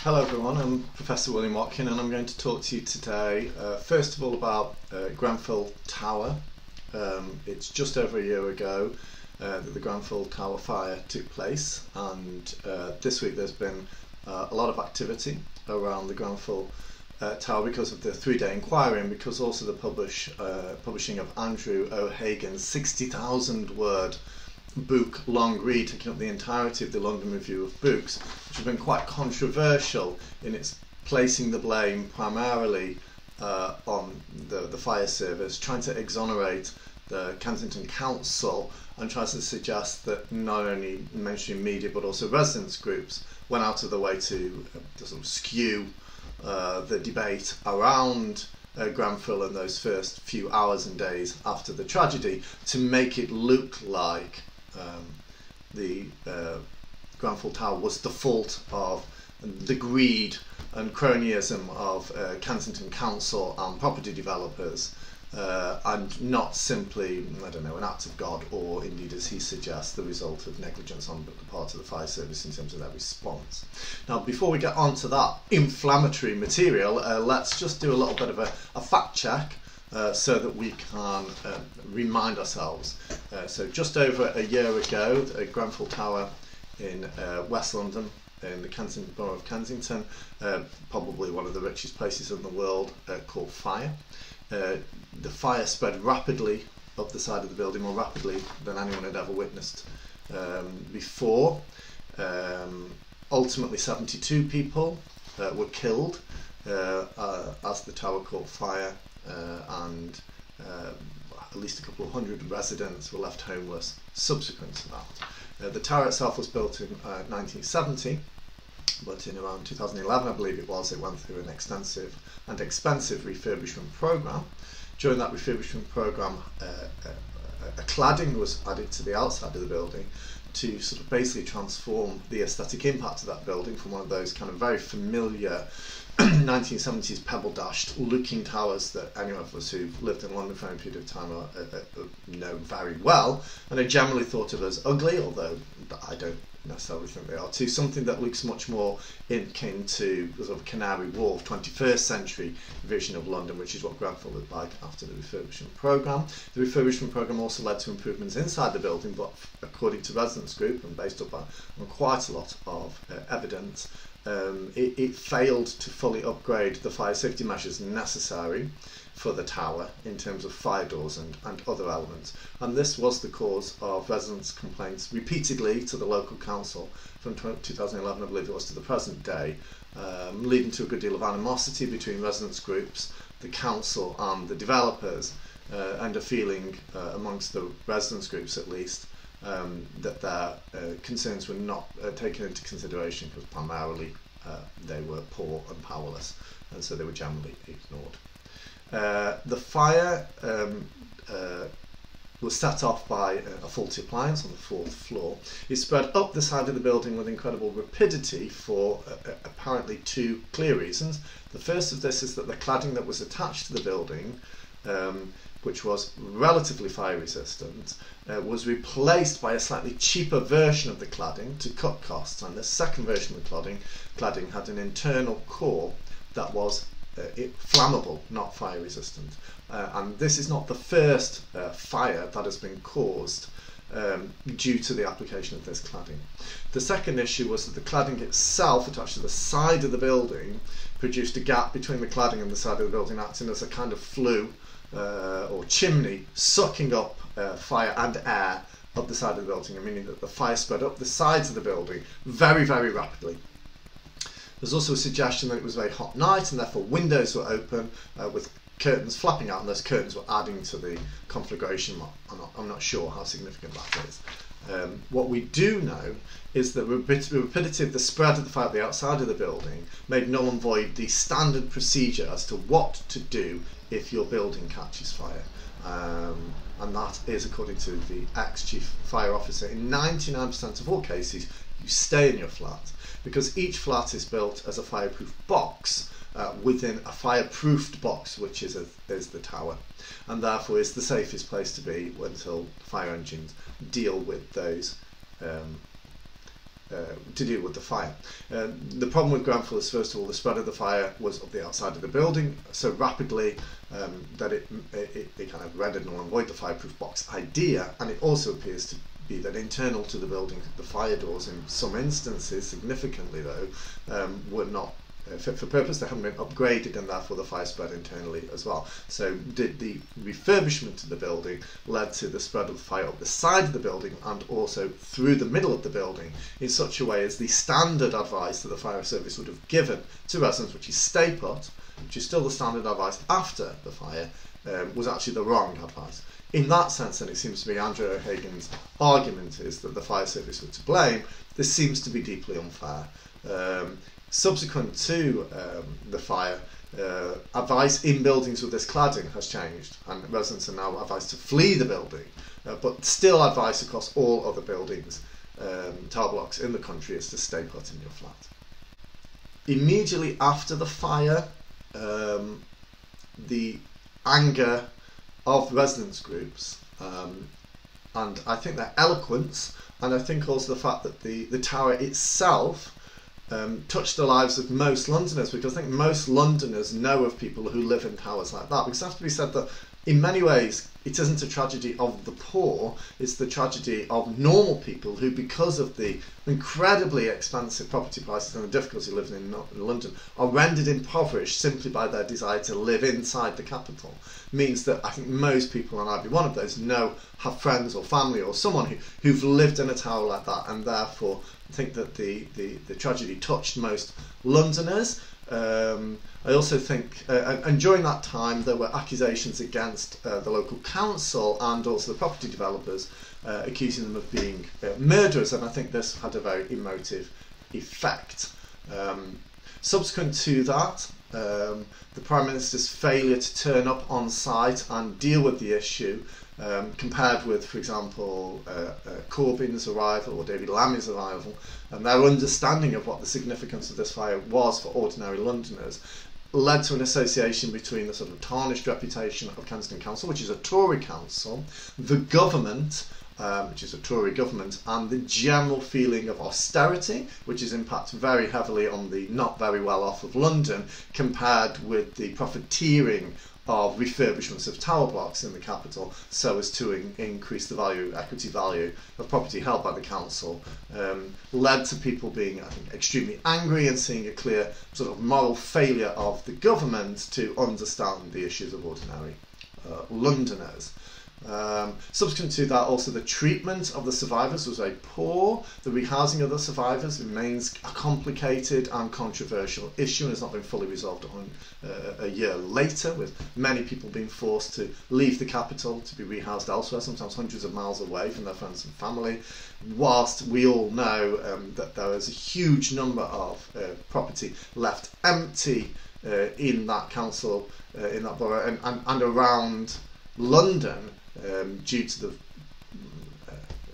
Hello everyone, I'm Professor William Watkin and I'm going to talk to you today first of all about Grenfell Tower. It's just over a year ago that the Grenfell Tower Fire took place, and this week there's been a lot of activity around the Grenfell Tower because of the 3-day inquiry and because also the publishing of Andrew O'Hagan's 60,000 word book long read taking up the entirety of the London Review of Books, which has been quite controversial in its placing the blame primarily on the fire service, trying to exonerate the Kensington Council and tries to suggest that not only mainstream media but also residents groups went out of their way to sort of skew the debate around Grenfell in those first few hours and days after the tragedy to make it look like the Grenfell Tower was the fault of the greed and cronyism of Kensington Council and property developers, and not simply, I don't know, an act of God, or indeed, as he suggests, the result of negligence on the part of the fire service in terms of their response. Now, before we get on to that inflammatory material, let's just do a little bit of a fact check so that we can remind ourselves. So just over a year ago, Grenfell Tower in West London, in the Kensington borough of Kensington, probably one of the richest places in the world, caught fire. The fire spread rapidly up the side of the building, more rapidly than anyone had ever witnessed before. Ultimately 72 people were killed as the tower caught fire, and at least a couple of hundred residents were left homeless subsequent to that. The tower itself was built in 1970, but in around 2011, I believe it was, it went through an extensive and expensive refurbishment programme. During that refurbishment programme, a cladding was added to the outside of the building to sort of basically transform the aesthetic impact of that building from one of those kind of very familiar 1970s pebble-dashed looking towers that any of us who've lived in London for a period of time know very well and are generally thought of as ugly, although I don't necessarily think they are, to something that looks much more akin to the sort of Canary Wharf 21st century vision of London, which is what Grenfell looked like after the refurbishment programme. The refurbishment programme also led to improvements inside the building, but according to residents group and based up on quite a lot of evidence, it failed to fully upgrade the fire safety measures necessary for the tower in terms of fire doors and other elements, and this was the cause of residents' complaints repeatedly to the local council from 2011, I believe it was, to the present day, leading to a good deal of animosity between residents groups, the council and the developers, and a feeling amongst the residents groups at least that their concerns were not taken into consideration because primarily they were poor and powerless, and so they were generally ignored. The fire was set off by a faulty appliance on the 4th floor. It spread up the side of the building with incredible rapidity for apparently two clear reasons. The first of this is that the cladding that was attached to the building, which was relatively fire resistant, was replaced by a slightly cheaper version of the cladding to cut costs, and the second version of the cladding had an internal core that was flammable, not fire resistant, and this is not the first fire that has been caused due to the application of this cladding. The second issue was that the cladding itself, attached to the side of the building, produced a gap between the cladding and the side of the building, acting as a kind of flue or chimney, sucking up fire and air up the side of the building, meaning that the fire spread up the sides of the building very, very rapidly. There's also a suggestion that it was a very hot night and therefore windows were open with curtains flapping out, and those curtains were adding to the conflagration. I'm not sure how significant that is. What we do know is that the rapidity of the spread of the fire at the outside of the building made null and void the standard procedure as to what to do if your building catches fire. And that is, according to the ex-chief fire officer, in 99% of all cases you stay in your flat, because each flat is built as a fireproof box within a fireproofed box, which is the tower, and therefore is the safest place to be until fire engines deal with those to deal with the fire. The problem with Grenfell is, first of all, the spread of the fire was up the outside of the building so rapidly that it kind of rendered null and void the fireproof box idea, and it also appears to be that internal to the building, the fire doors in some instances, significantly though, were not fit for purpose. They haven't been upgraded, and therefore the fire spread internally as well. So the refurbishment of the building led to the spread of the fire up the side of the building and also through the middle of the building in such a way as the standard advice that the fire service would have given to residents, which is stay put, which is still the standard advice after the fire, was actually the wrong advice. In that sense, then, it seems to be Andrew O'Hagan's argument is that the fire service were to blame. This seems to be deeply unfair. Subsequent to the fire, advice in buildings with this cladding has changed, and residents are now advised to flee the building, but still advice across all other buildings, tower blocks in the country, is to stay put in your flat. Immediately after the fire, the anger of residents groups, and I think their eloquence, and I think also the fact that the tower itself touched the lives of most Londoners, because I think most Londoners know of people who live in towers like that. Because it has to be said that in many ways it isn't a tragedy of the poor, it's the tragedy of normal people who, because of the incredibly expensive property prices and the difficulty living in London, are rendered impoverished simply by their desire to live inside the capital. Means that I think most people, and I'd be one of those, have friends or family or someone who've lived in a tower like that, and therefore I think that the tragedy touched most Londoners. I also think, and during that time there were accusations against the local council and also the property developers, accusing them of being murderers, and I think this had a very emotive effect. Subsequent to that, the Prime Minister's failure to turn up on site and deal with the issue, compared with, for example, Corbyn's arrival or David Lammy's arrival, and their understanding of what the significance of this fire was for ordinary Londoners, led to an association between the sort of tarnished reputation of Kensington Council, which is a Tory council, the government, which is a Tory government, and the general feeling of austerity, which is impacted very heavily on the not very well off of London, compared with the profiteering of refurbishments of tower blocks in the capital, so as to increase the equity value of property held by the council, led to people being, I think, extremely angry and seeing a clear sort of moral failure of the government to understand the issues of ordinary Londoners. Subsequent to that, also the treatment of the survivors was very poor. The rehousing of the survivors remains a complicated and controversial issue and has not been fully resolved a year later, with many people being forced to leave the capital to be rehoused elsewhere, sometimes hundreds of miles away from their friends and family, whilst we all know that there is a huge number of property left empty in that council, in that borough, and around London, due to the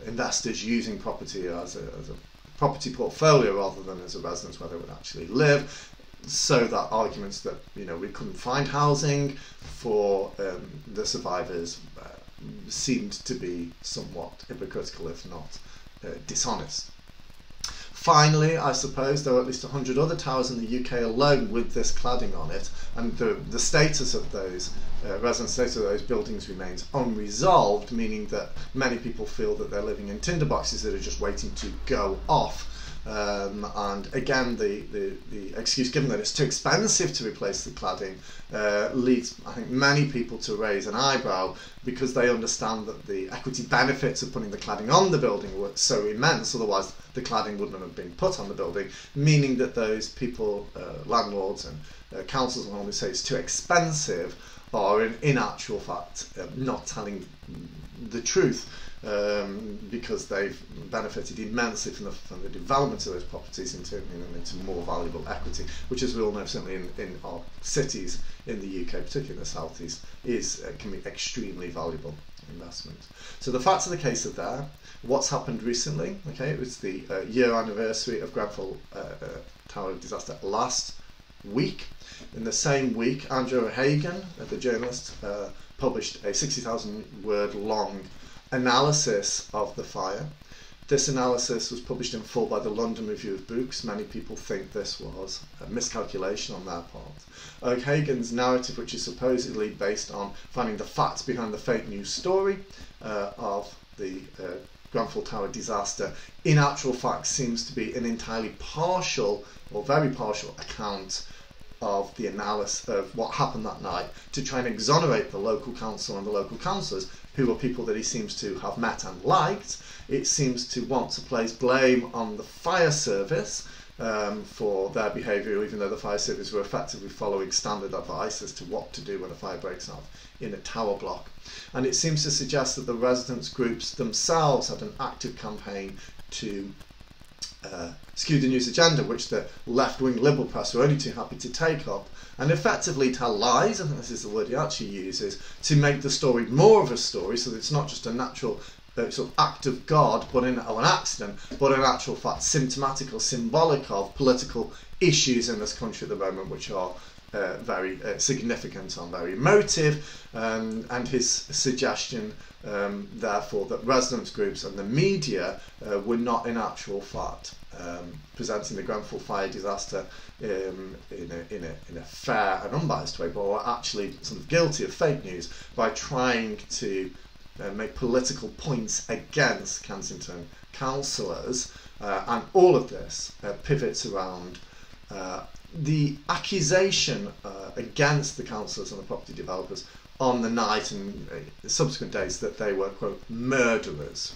investors using property as a property portfolio rather than as a residence where they would actually live, so that arguments that we couldn't find housing for the survivors seemed to be somewhat hypocritical, if not dishonest. Finally, I suppose there are at least 100 other towers in the UK alone with this cladding on it, and the status of those resident status of those buildings remains unresolved, meaning that many people feel that they're living in tinderboxes that are just waiting to go off. And again, the excuse given that it's too expensive to replace the cladding leads, I think, many people to raise an eyebrow, because they understand that the equity benefits of putting the cladding on the building were so immense, otherwise the cladding wouldn't have been put on the building, meaning that those people, landlords and councils, and all who say it's too expensive, are in actual fact not telling the truth, because they've benefited immensely from the development of those properties and turning them into more valuable equity, which, as we all know, certainly in our cities in the UK, particularly in the South East, can be extremely valuable investment. So the facts of the case are there. What's happened recently? Okay, it was the year anniversary of Grenfell Tower disaster last week. In the same week, Andrew O'Hagan, the journalist, published a 60,000 word long analysis of the fire, This analysis was published in full by the London Review of Books. Many people think this was a miscalculation on their part. O'Hagan's narrative, which is supposedly based on finding the facts behind the fake news story of the Grenfell Tower disaster, in actual fact seems to be an entirely partial or very partial account of the analysis of what happened that night, to try and exonerate the local council and the local councillors, who are people that he seems to have met and liked. It seems to want to place blame on the fire service for their behaviour, even though the fire service were effectively following standard advice as to what to do when a fire breaks out in a tower block. And it seems to suggest that the residents groups themselves had an active campaign to skew the news agenda, which the left-wing liberal press were only too happy to take up, and effectively tell lies, I think this is the word he actually uses, to make the story more of a story, so that it's not just a natural sort of act of God, but an accident, but in actual fact symptomatic or symbolic of political issues in this country at the moment, which are very significant and very emotive, and his suggestion therefore that residents groups and the media were not in actual fact presenting the Grenfell fire disaster in a fair and unbiased way, but were actually sort of guilty of fake news by trying to make political points against Kensington councillors, and all of this pivots around the accusation against the councillors and the property developers on the night and subsequent days that they were, quote, murderers.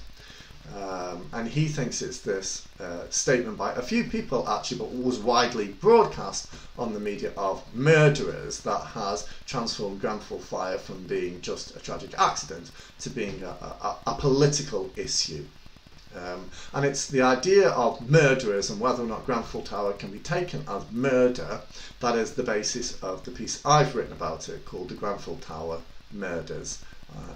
And he thinks it's this statement by a few people actually, but was widely broadcast on the media, of murderers, that has transformed Grenfell Fire from being just a tragic accident to being a political issue. And it's the idea of murderers and whether or not Grenfell Tower can be taken as murder that is the basis of the piece I've written about it, called The Grenfell Tower Murders.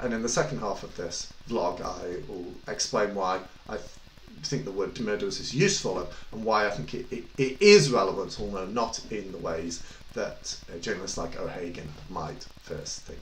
And in the second half of this vlog I will explain why I think the word murderers is useful, and why I think it is relevant, although not in the ways that journalists like O'Hagan might first think.